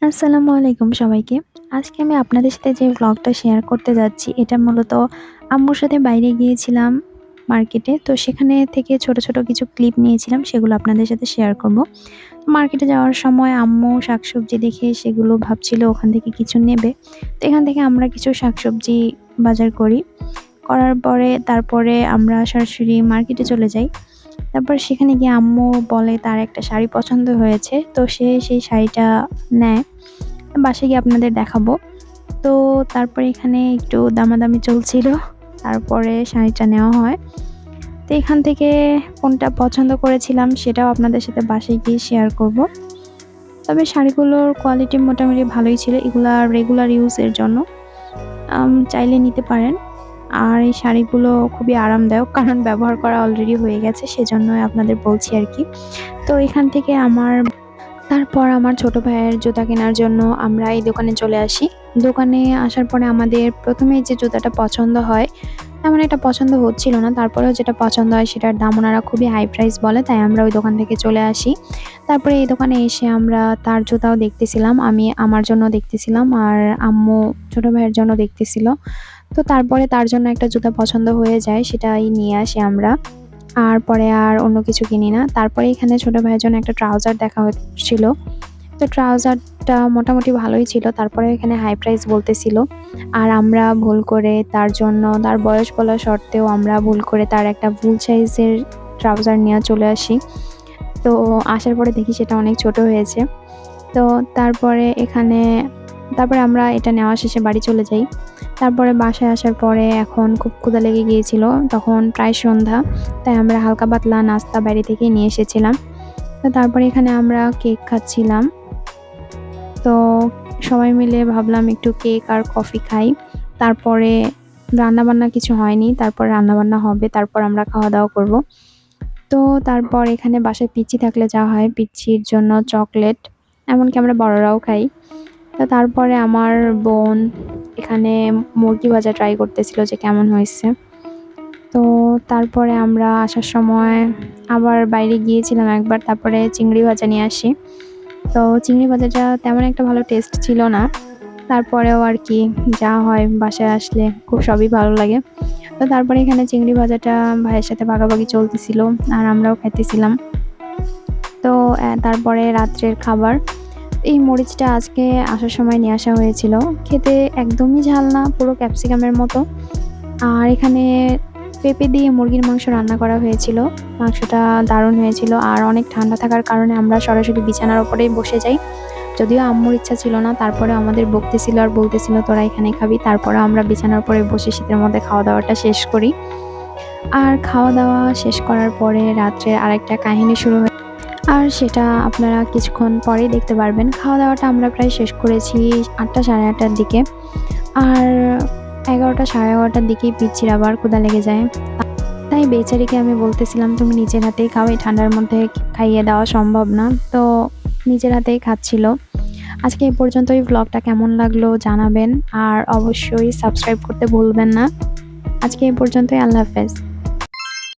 আসসালামু আলাইকুম সবাইকে। আজকে আমি আপনাদের সাথে যে ভ্লগটা শেয়ার করতে যাচ্ছি, এটা মূলত আম্মুর সাথে বাইরে গিয়েছিলাম মার্কেটে। তো সেখানে থেকে ছোট, ছোট কিছু ক্লিপ নিয়েছিলাম, সেগুলো আপনাদের সাথে শেয়ার করব। মার্কেটে যাওয়ার সময় আম্মু শাকসবজি দেখে সেগুলো ভাবছিল ওখান থেকে কিছু নেবে। তো এখান থেকে আমরা কিছু শাকসবজি বাজার করি। করার পরে তারপরে আমরা সরাসরি মার্কেটে চলে যাই। তারপর সেখানে গিয়ে আম্মু বলে তার একটা শাড়ি পছন্দ হয়েছে। তো সে সেই শাড়িটা নেয়। বাসায় গিয়ে আপনাদের দেখাবো। তো তারপরে এখানে একটু দামাদামি চলছিল। তারপরে শাড়িটা নেওয়া হয়। তো এখান থেকে কোনটা পছন্দ করেছিলাম সেটাও আপনাদের সাথে বাসায় গিয়ে শেয়ার করব। তবে শাড়িগুলোর কোয়ালিটি মোটামুটি ভালোই ছিল। এগুলা রেগুলার ইউজ এর জন্য। চাইলে নিতে পারেন। আর এই শাড়িগুলো খুবই আরামদায়ক কারণ ব্যবহার করা অলরেডি হয়ে গেছে, সেজন্যই আপনাদের বলছি আরকি। তো এখান থেকে তারপর আমার ছোট ভাইয়ের জুতা কেনার জন্য আমরা এই দোকানে চলে আসি। দোকানে আসার পরে আমাদের ১ম এই যে জুতাটা পছন্দ হয়, তেমন একটা পছন্দ হচ্ছিল না। তারপরেও যেটা পছন্দ হয় সেটার দাম ওনারা খুবই হাই প্রাইস বলে, তাই আমরা ওই দোকান থেকে চলে আসি। তারপরে এই দোকানে এসে আমরা তার জুতাও দেখতেছিলাম। আমি আমার জন্য দেখতেছিলাম আর আম্মু ছোট ভাইয়ের জন্য দেখতেছিল। তো তারপরে তার জন্য একটা জুতা পছন্দ হয়ে যায়, সেটাই নিয়ে আসি আমরা। আর পরে আর অন্য কিছু কিনি না। তারপরে এখানে ছোট ভাইয়ের জন্য একটা ট্রাউজার দেখা হচ্ছিল। তো ট্রাউজারটা মোটামুটি ভালোই ছিল। তারপরে এখানে হাই প্রাইস বলতেছিল। আর আমরা ভুল করে তার জন্য, তার বয়স বলা সত্ত্বেও আমরা ভুল করে তার একটা ভুল সাইজের ট্রাউজার নিয়ে চলে আসি। তো আসার পরে দেখি সেটা অনেক ছোট হয়েছে। তো তারপরে আমরা এটা নেওয়া শেষে বাড়ি চলে যাই। তারপরে বাসায় আসার পরে এখন খুব ক্ষুধা লেগে গিয়েছিল। তখন প্রায় সন্ধ্যা। তাই আমরা হালকা পাতলা নাস্তা বাইরে থেকেই নিয়ে এসেছিলাম। তো তারপরে এখানে আমরা কেক খাচ্ছিলাম। তো সবাই মিলে ভাবলাম একটু কেক আর কফি খাই। তারপরে রান্নাবান্না কিছু হয়নি। তারপর রান্নাবান্না হবে। তারপর আমরা খাওয়া-দাওয়া করব। তো তারপর এখানে বাসায় পিচ্চি থাকলে যা হয়, পিচ্চির জন্য চকলেট, এমনকি আমরা বড়রাও খাই। তো তারপরে আমার বোন এখানে মুরগি ভাজা ট্রাই করতেছিল যে কেমন হয়েছে। তো তারপরে আমরা আসার সময় আবার বাইরে গিয়েছিলাম একবার, তারপরে চিংড়ি ভাজা নিয়ে আসি। তো চিংড়ি ভাজাটা তেমন একটা ভালো টেস্ট ছিল না। তারপরেও আর কি, যা হয় বাসায় আসলে খুব সবই ভালো লাগে। তো তারপরে এখানে চিংড়ি ভাজাটা ভাইয়ের সাথে ভাগাভাগি চলতেছিল আর আমরাও খাইতেছিলাম। তো তারপরে রাত্রের খাবার। এই মরিচটা আজকে আসার সময় নিয়ে আসা হয়েছিল। খেতে একদমই ঝাল না, পুরো ক্যাপসিকামের মতো। আর এখানে পেঁপে দিয়ে মুরগির মাংস রান্না করা হয়েছিল। মাংসটা দারুণ হয়েছিল। আর অনেক ঠান্ডা থাকার কারণে আমরা সরাসরি বিছানার উপরেই বসে যাই। যদিও আম্মুর ইচ্ছা ছিল না, তারপরেও আমাদের বকতেছিল আর বলতেছিল তোরা এখানে খাবি। তারপরে আমরা বিছানার উপরে বসে শীতের মধ্যে খাওয়া-দাওয়াটা শেষ করি। আর খাওয়া-দাওয়া শেষ করার পরে রাত্রে আরেকটা কাহিনী শুরু হয়। আর সেটা আপনারা কিছুক্ষণ পরেই দেখতে পারবেন। খাওয়া-দাওয়াটা আমরা প্রায় শেষ করেছি ৮টা সাড়ে ৮টার দিকে। আর ১১টা সাড়ে ১১টার দিকেই পিচ্চির আবার ক্ষুধা লেগে যায়। তাই বেচারিকে আমি বলতেছিলাম, "তুমি নিজের হাতেই খাও, এই ঠান্ডার মধ্যে খাইয়ে দেওয়া সম্ভব না।" তো নিজের হাতেই খাচ্ছিল। আজকে এই পর্যন্তই। ভ্লগটা কেমন লাগলো জানাবেন। আর অবশ্যই সাবস্ক্রাইব করতে ভুলবেন না। আজকে এই পর্যন্তই। আল্লাহ হাফেজ।